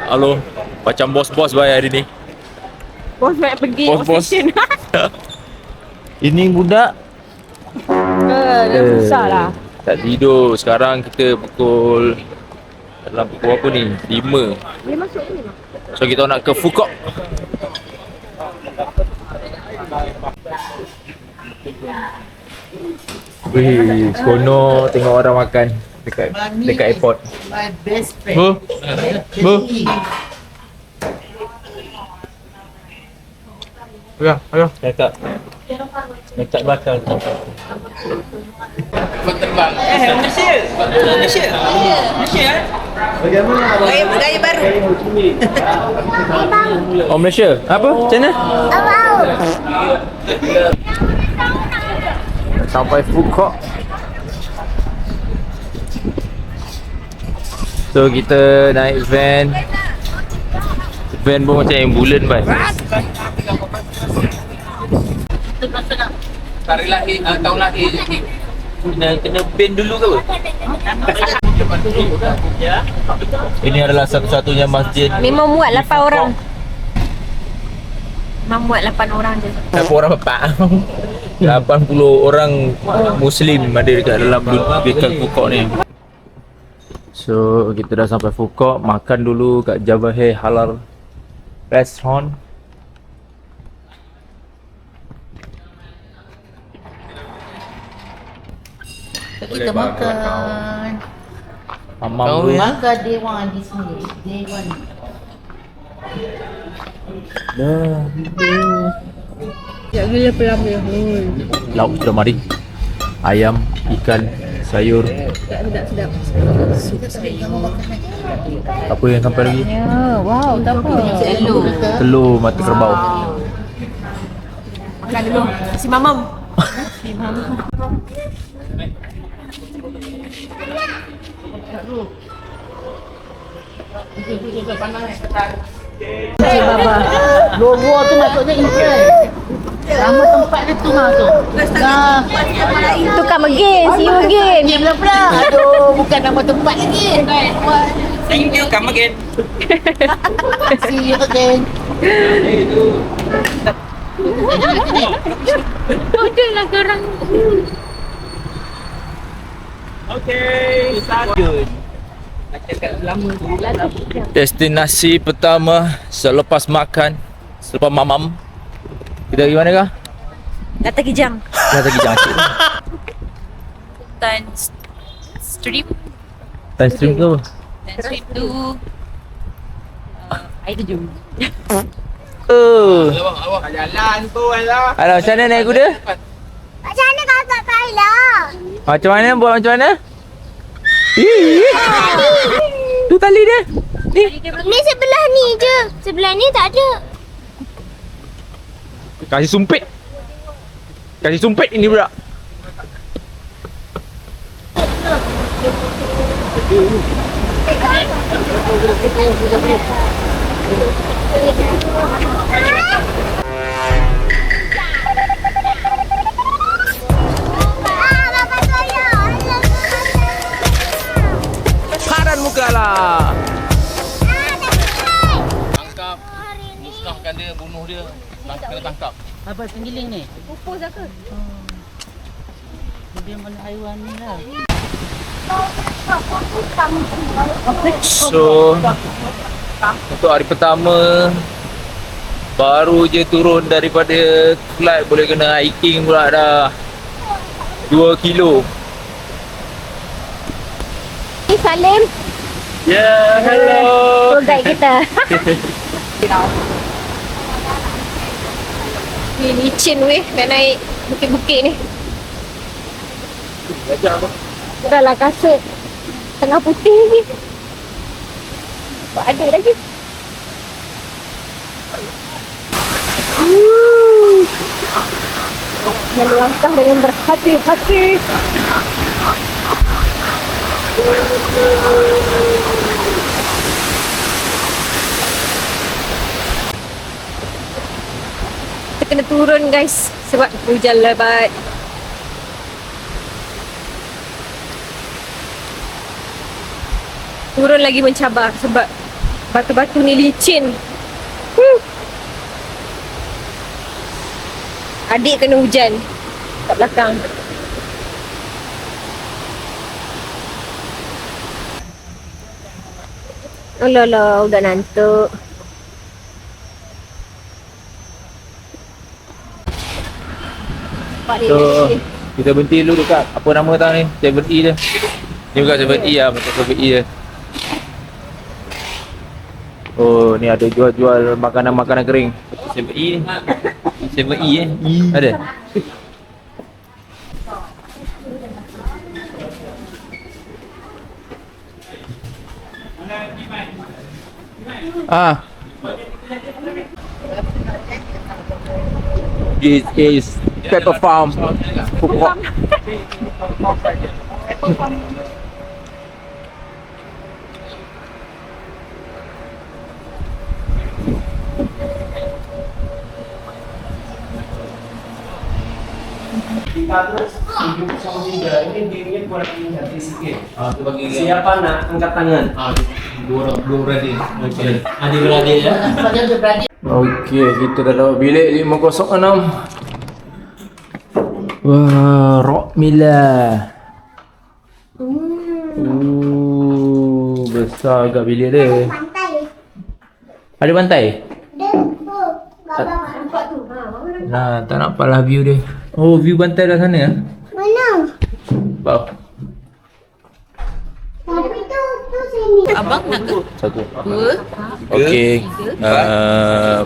Halo, macam bos-bos bayar hari ni. Bos nak pergi Bos-bos. station. Ini budak Dah susah lah. tak tidur. Sekarang kita pukul dalam pukul apa ni? 5. Boleh masuk ni lah. So kita nak ke Fukok. Wih, seronok tengok orang makan dekat airport. My best friend. Bu, bu. Ya, ayo. Cakap Cakap bakal Gaya baru. Oh, Malaysia. Apa? Macam mana? Sampai Fukok. So kita naik van. Van pun macam ambulans kan. Hari lahir, tahun lahir Kena ban dulu ke apa? Ini adalah satu-satunya masjid. Memang muat 8 orang. Memang muat 8 orang je. Berapa orang bapak? 80 orang Muslim ada dekat dalam dekat Fukok ni. So kita dah sampai Fukok. Makan dulu kat Javahe Halal Restaurant. Kita makan. Mamam dulu. Makan day one di sini. Day one. Dah. Tak gila pelama. Lauk sudah mari. Ayam, ikan, sayur. Sedap. Apa yang sampai lagi? Ya, wow, tak apa. Telur mata kerbau. Makan dulu. Si mamam. Cik Baba. Logo tu maksudnya ikan. Nama tempat dia tu mah tu. Nah, Tu come again. See you again. diam lah pula. Aduh, bukan nama tempat lagi. Thank you, come again. See you again. Betul lah korang. Okay, good. Destinasi pertama selepas makan, selepas mamam. Kita pergi mana kah? Kata Kijang. Kita pergi Jangkit. Tan Stream Time stream tu apa? Dan Stream tu air terjun. Oh. Awak jalan tu lah. Alah, macam mana naik kuda? Macam mana kakak Kayla? Macam mana? Buat macam mana? Ih. Tu tali dia. Ni sebelah ni je. Sebelah ni tak ada. Kasih sumpit. Kasih sumpit ini budak. Ah, bapak saya. Padan muka lah. Tangkap, musnahkan dia, bunuh dia. Kena tangkap. Apa penggiling ni? Pupus ke? Dia mana haiwan ni lah. So untuk hari pertama baru je turun daripada flight, boleh kena hiking pula dah 2 kilo. Ni Salim. Ya, hello. Tour guide kita. Ni licin weh nak naik bukit-bukit ni. Dah lah kasut tengah putih ni. Tak ada lagi. Melangkah dengan berhati-hati. Kita kena turun guys sebab hujan lebat. Turun lagi mencabar sebab Batu-batu ni licin. Adik kena hujan kat belakang. Alah, udah ngantuk. So, kita berhenti dulu dekat apa nama tang ni? 7E je. Ni bukan 7E lah, macam 7E je. Oh, ni ada jual-jual makanan-makanan kering. 7E ni. 7E Ada? Ah. This is Pepper Farm. Pupuk. Ini dirinya kurang hati sikit. Tu bagi Siapa nak angkat tangan? dua beradik. Okey. Adik-beradik ya. Okey, kita dah dapat bilik 506. Wah, Rock Miller. Besar agak bilik dia. Ada pantai? Nah, tak nampak lah view dia. Oh, view pantai dah sana. Mana? Bawah. Tapi tu sini. Abang nak ke? Satu. Dua. Okey,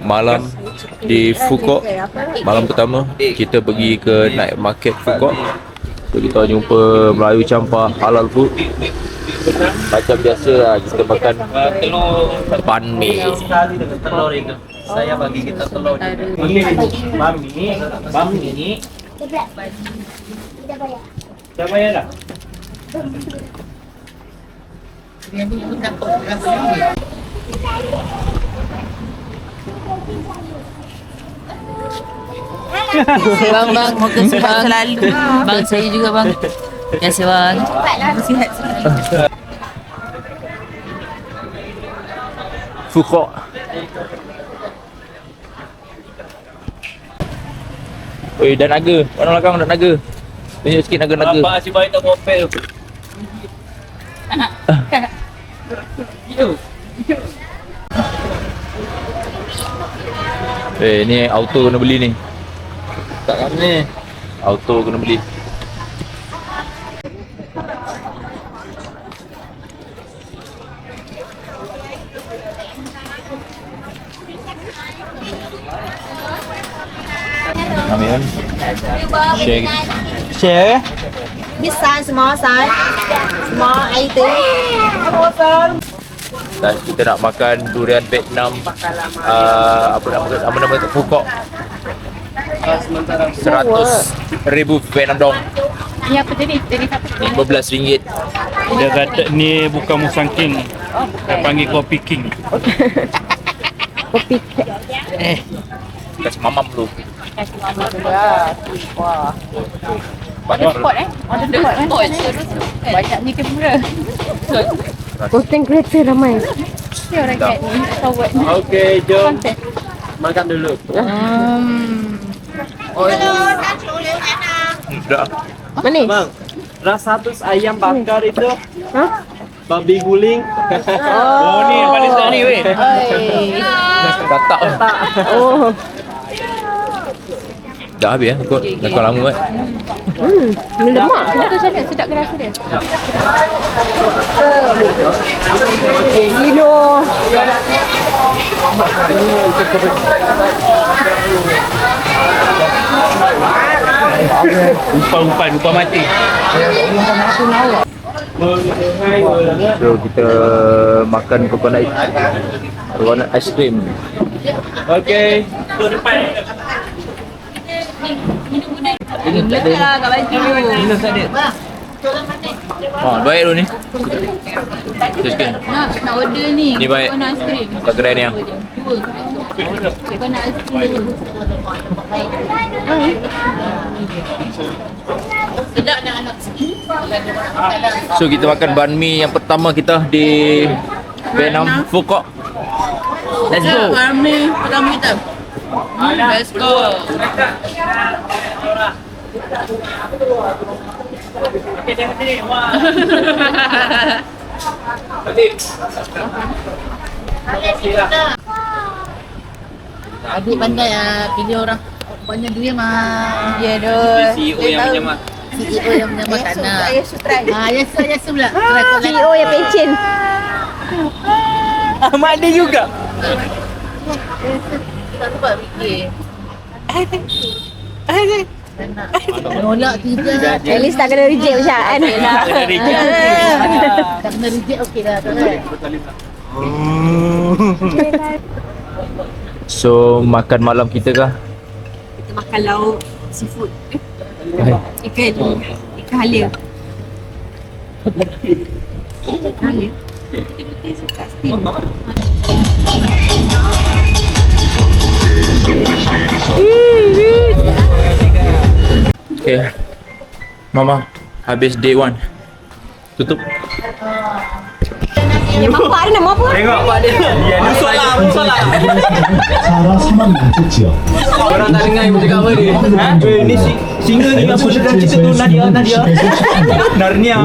malam di Phuket, malam pertama kita pergi ke night market Phuket. So kita jumpa Melayu campur halal food. Macam biasa lah, kita makan Telur ban mi. sekali dengan telur itu. Saya bagi kita telur. Bami ni. Kita bayar. Dah bayar dah. Bang, moga sihat selalu. Bang, saya juga bang. Biasa bang. Sihat selalu. Phuket. Oi, dan naga. Orang belakang ada naga. Tunjuk sikit naga-naga. Nampak si bayi tak popel. Ni auto kena beli ni. Tak kat ni. Auto kena beli. Ambil kan? Share. Share. Big size, small size. Small 80. Dan kita nak makan durian Vietnam. Apa nama tu? Phuket. 100,000 Vietnam dong. Ni apa jenis? Jenis apa? RM15. Dia kata ni bukan Musang King. Dia panggil Kopi King. Kopi. Kasih mamam dulu. Order spot Order spot. Banyak ni kamera. Content creator ramai. Mesti orang kat ni forward. Okey, jom Content. makan dulu. Dah. Manis? Bang, rasa tus ayam bakar itu, Ha? babi guling. Oh ni yang paling sedap ni weh. Katak. Oh. Dah habis kot. Dah kau lama kan. Ni lemak. Sedap ke rasa dia? Kilo. Lupa mati. So kita makan coconut ice cream. Okey. Minum lah kat baju. Baik tu ni. Terus kan. Nak order ni. Ni baik. Coconut ice cream. Kat kedai ni ah. Dua. Coconut ice cream. Sedap nak anak sikit. So kita makan banh mi yang pertama kita di Vietnam Phuket. Let's go. Kami, kami hitam. Let's go. Adik pandai pilih orang banyak duit mah. Ya doh. CEO yang macam mana? CEO yang punya makanan. Yes, try. Yes pula. CEO yang pencen. Mak dia juga. Tak sebab fikir. Nolak tiga. At least tak kena reject macam kan. Tak kena reject okey dah. Tak kan? So makan malam kita kah? Kita makan lauk seafood. Ikan halia. Halia. Okay. Mama, habis day 1. Tutup. Yang bapak ni nama apa? Tengok pak dia. Ya, musola. Cara sama kecil. Orang tak dengar ibu cakap apa dia. Ni singa ni apa cerita tu Nadia. Narnia.